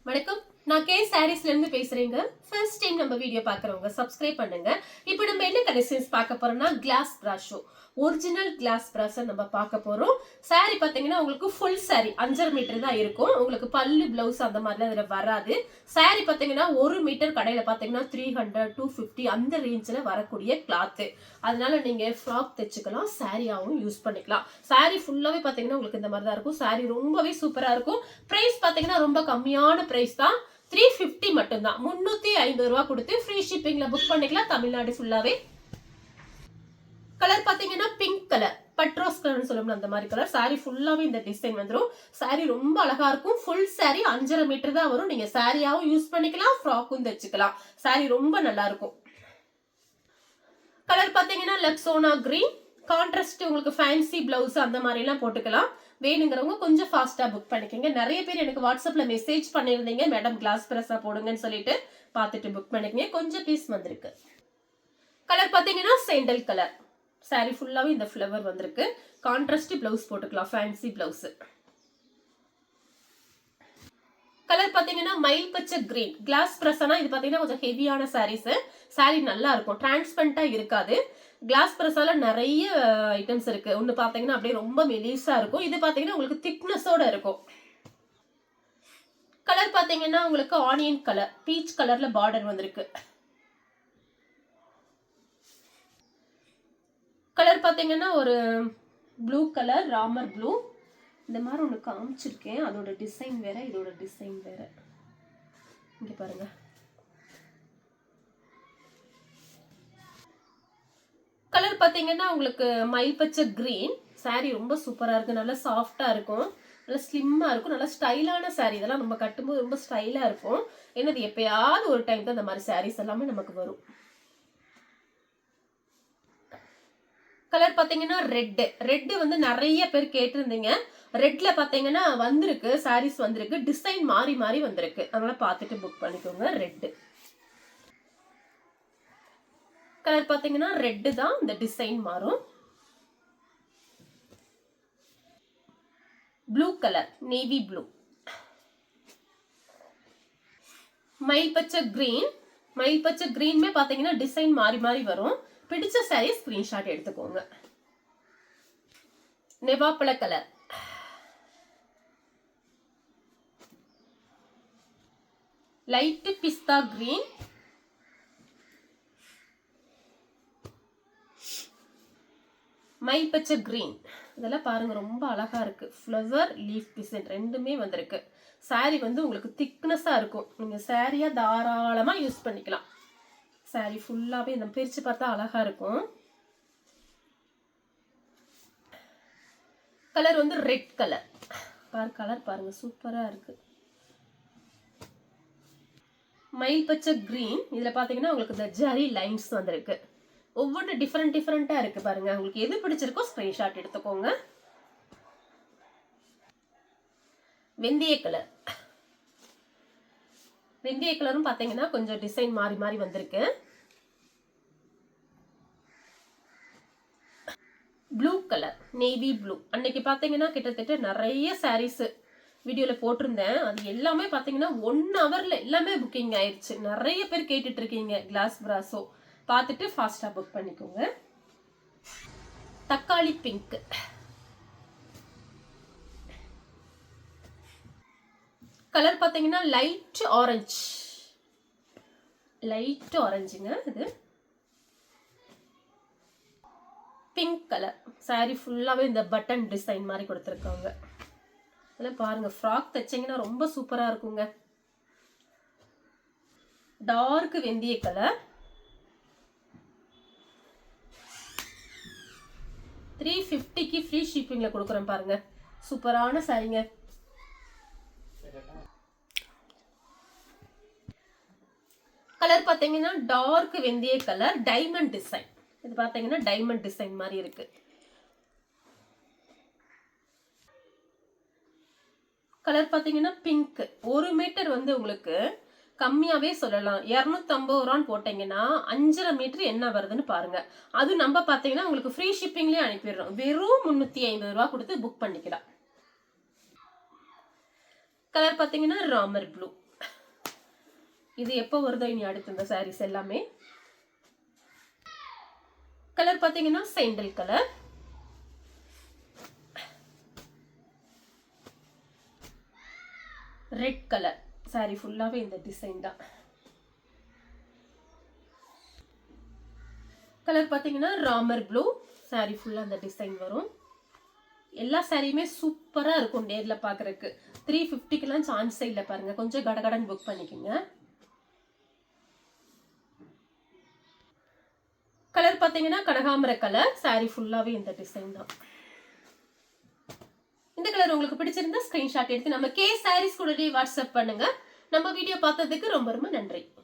வணக்கம். நான் கே சாரீஸ்ல இருந்து பேசுறேங்க. ஃபர்ஸ்ட் டைம் நம்ம வீடியோ பாக்குறவங்க சப்ஸ்கிரைப் பண்ணுங்க. இப்போ நம்ம என்ன கலெக்ஷன்ஸ் பார்க்க போறோம்னா கிளாஸ் பிராஷோ ஒரிஜினல் கிளாஸ் பிராஸ் நம்ம பார்க்க போறோம். சாரி பாத்தீங்கன்னா உங்களுக்கு ஃபுல் சாரி 5.5 மீட்டர் தான் இருக்கும். உங்களுக்கு பல்லு பிளவுஸ் அந்த மாதிரிலாம் இதுல வராது. சாரி பாத்தீங்கன்னா 1 மீட்டர் கடையில பாத்தீங்கன்னா 300 250 அந்த ரேஞ்சில் வரக்கூடிய கிளாத். அதனால நீங்க ஃப்ராக் தைச்சுக்கலாம், சாரியாவும் யூஸ் பண்ணிக்கலாம். சாரி ஃபுல்லாவே பாத்தீங்கன்னா உங்களுக்கு இந்த மாதிரி தான் இருக்கும். சாரி ரொம்பவே சூப்பரா இருக்கும். பிரைஸ் பாத்தீங்கன்னா ரொம்ப கம்மியான பிரைஸ் தான். 350 மட்டும்தான். 350 ரூபா கொடுத்து ஃப்ரீ ஷிப்பிங்ல புக் பண்ணிக்கலாம் தமிழ்நாடு ஃபுல்லாவே. கலர் பாத்தீங்கன்னா பிங்க் கலர், பட்ரோஸ் கலர்னு சொல்லணும் அந்த மாதிரி கலர். சாரி ஃபுல்லாவே இந்த டிசைன் வந்துடும். சாரி ரொம்ப அழகா இருக்கும். ஃபுல் சாரி 5.5 மீட்டர் தான் வரும். நீங்க சாரியாவும் யூஸ் பண்ணிக்கலாம், ஃப்ராக்கும் தைச்சுக்கலாம். சாரி ரொம்ப நல்லா இருக்கும். கலர் பாத்தீங்கன்னா லக்ஸோனா கிரீன். கான்ட்ராஸ்ட் உங்களுக்கு ஃபேன்சி பிளவுஸ் அந்த மாதிரி எல்லாம் போட்டுக்கலாம். வேணுங்கிறவங்க கொஞ்சம் ஃபாஸ்டா புக் பண்ணிக்கோங்க. நிறைய பேர் எனக்கு வாட்ஸ்அப்ல மெசேஜ் பண்ணிருந்தீங்க, மேடம் கிளாஸ் பிரஸா போடுங்கன்னு சொல்லிட்டு பார்த்துட்டு புக் பண்ணிக்கங்க. கொஞ்சம் பீஸ் வந்திருக்கு. கலர் பாத்தீங்கன்னா சேண்டல் கலர். சாரி ஃபுல்லாவே இந்த ஃப்ளவர் வந்திருக்கு. கான்ட்ராஸ்ட் பிளவுஸ் போட்டுக்கலாம், ஃபேன்சி பிளவுஸ். கலர் பாத்தீங்கன்னா மயில் பச்சை கிரீன். கிளாஸ் பிரஸ்னா இது பாத்தீங்கன்னா கொஞ்சம் ஹெவியான சாரீஸ். சாரி நல்லா இருக்கும், டிரான்ஸ்பரண்டா இருக்காது. கிளாஸ் பிரஸால நிறைய ஐட்டம்ஸ் இருக்கு. ஒன்னு பாத்தீங்கன்னா அப்படியே ரொம்ப மெலிசா இருக்கும். இது பாத்தீங்கன்னா உங்களுக்கு திக்னஸோட இருக்கும். கலர் பாத்தீங்கன்னா உங்களுக்கு ஆனியன் கலர், பீச் கலர்ல பார்டர் வந்திருக்கு. கலர் பாத்தீங்கன்னா ஒரு ப்ளூ கலர், ராமர் ப்ளூ. இந்த மாதிரி ஒன்று காமிச்சிருக்கேன். அதோட டிசைன் வேற, இதோட டிசைன் வேற. இங்க பாருங்க. கலர் பாத்தீங்கன்னா உங்களுக்கு மயில் பச்சை கிரீன். சாரி ரொம்ப சூப்பரா இருக்கு. நல்லா சாஃப்டா இருக்கும், நல்லா ஸ்லிம்மா இருக்கும், நல்லா ஸ்டைலான சாரி. இதெல்லாம் நம்ம கட்டும்போது ரொம்ப ஸ்டைலா இருக்கும். என்னது எப்பயாவது ஒரு டைம் தான் இந்த மாதிரி சாரீஸ் எல்லாமே நமக்கு வரும். கலர் பாத்தீங்கன்னா ரெட். ரெட் வந்து நிறைய பேர் கேட்டிருந்தீங்க. ரெட்ல பாத்தீங்கன்னா வந்திருக்கு, சாரீஸ் வந்திருக்கு. டிசைன் மாறி மாறி வந்திருக்கு. அதனால பார்த்துட்டு புக் பண்ணிக்கோங்க. ரெட் கலர் பாத்தீங்கன்னா ரெட் தான், இந்த டிசைன் மாறும். Blue colour, navy blue. மயில் பச்சை கிரீன். மயில் பச்சை கிரீன்மே பாத்தீங்கன்னா டிசைன் மாறி மாறி வரும். பிடிச்ச சாரி ஸ்கிரீன்ஷாட் எடுத்துக்கோங்க. நெவாப்பழ கலர், லைட் பிஸ்தா கிரீன், மயில் பச்சை கிரீன். இதெல்லாம் பாருங்க ரொம்ப அழகா இருக்கு. ஃப்ளவர் லீஃப் டிசைன் ரெண்டுமே வந்திருக்கு. சாரி வந்து உங்களுக்கு திக்னஸா இருக்கும். நீங்க சாரியா தாராளமா யூஸ் பண்ணிக்கலாம். சாரி ஃபுல்லாவே இந்த பிரிச்சு பார்த்தா அழகா இருக்கும். கலர் வந்து ரெட் கலர். கலர் பாருங்க சூப்பரா இருக்கு. மயில் பச்சை கிரீன். இதுல பாத்தீங்கன்னா உங்களுக்கு இந்த ஜரி லைன்ஸ் வந்திருக்கு. ஒவ்வொரு டிஃபரெண்டா இருக்கு பாருங்க. உங்களுக்கு எது பிடிச்சிருக்கோ ஸ்கிரீன்ஷாட் எடுத்துக்கோங்க. வெந்தய கலர். வெந்தய கலரும் பாத்தீங்கன்னா கொஞ்சம் டிசைன் மாறி மாறி வந்திருக்கு. Blue colour, navy blue. அன்னைக்கு பாத்தீங்கன்னா கிட்டத்தட்ட நிறைய சாரீஸ் வீடியோல போட்டிருந்தேன். அது எல்லாமே பாத்தீங்கன்னா 1 ஹவர்ல எல்லாமே புக்கிங் ஆயிடுச்சு. நிறைய பேர் கேட்டுட்டு இருக்கீங்க கிளாஸ் பிராசோ. பார்த்துட்டு ஃபாஸ்டா புக் பண்ணிக்கோங்க. தக்காளி பிங்க். கலர் பாத்தீங்கன்னா லைட் ஆரஞ்சு. லைட் ஆரஞ்சுங்க இது. Pink colour. சாரி ஃபுல்லாவே இந்த பட்டன் டிசைன் மாதிரி கொடுத்துருக்காங்க. இதெல்லாம் பாருங்க, ஃப்ராக் தைச்சீங்கன்னா ரொம்ப சூப்பரா இருக்குங்க. டார்க் வெந்தய கலர். 350க்கு ஃப்ரீ ஷிப்பிங்ல கொடுக்குறேன் பாருங்க. சூப்பரான சாரிங்க. கலர் பாத்தீங்கன்னா டார்க் வெந்தய கலர், டைமண்ட் டிசைன். இது பாத்தீங்கன்னா டைமண்ட் டிசைன் மாதிரி இருக்கு. கலர் பாத்தீங்கன்னா பிங்க். 1 மீட்டர் வந்து உங்களுக்கு கம்மியாவே சொல்லலாம். 250 ரூபான்னு போட்டீங்கன்னா 5.5 மீட்டர் என்ன வருதுன்னு பாருங்க. அது நம்ம பாத்தீங்கன்னா உங்களுக்கு ஃப்ரீ ஷிப்பிங்லயே அனுப்பிடுறோம். வெறும் 350 ரூபாய் கொடுத்து புக் பண்ணிக்கலாம். கலர் பாத்தீங்கன்னா ராமர் ப்ளூ. இது எப்போ வருதோ இனி அடுத்து இந்த சாரீஸ் எல்லாமே. கலர் பாத்தீங்கன்னா sandal colour. Red colour. Sorry ஃபுல்லாவே இந்த டிசைன் தான். கலர் பாத்தீங்கன்னா ராமர் ப்ளூ. சாரி ஃபுல்லா அந்த டிசைன் வரும். எல்லா சாரியுமே சூப்பரா இருக்கும் நேர்ல பாக்குறதுக்கு. 350க்குலாம் சான்ஸே இல்லை பாருங்க. கொஞ்சம் கடகடன் புக் பண்ணிக்கோங்க. கலர் பாத்தீங்கன்னா கனகாமர கலர். சாரி ஃபுல்லாவே இந்த டிசைன் தான். இந்த கலர் உங்களுக்கு பிடிச்சிருந்தா ஸ்கிரீன்ஷாட் எடுத்து நம்ம கே சாரீஸ் கூட வாட்ஸ்அப் பண்ணுங்க. நம்ம வீடியோ பார்த்ததுக்கு ரொம்ப ரொம்ப நன்றி.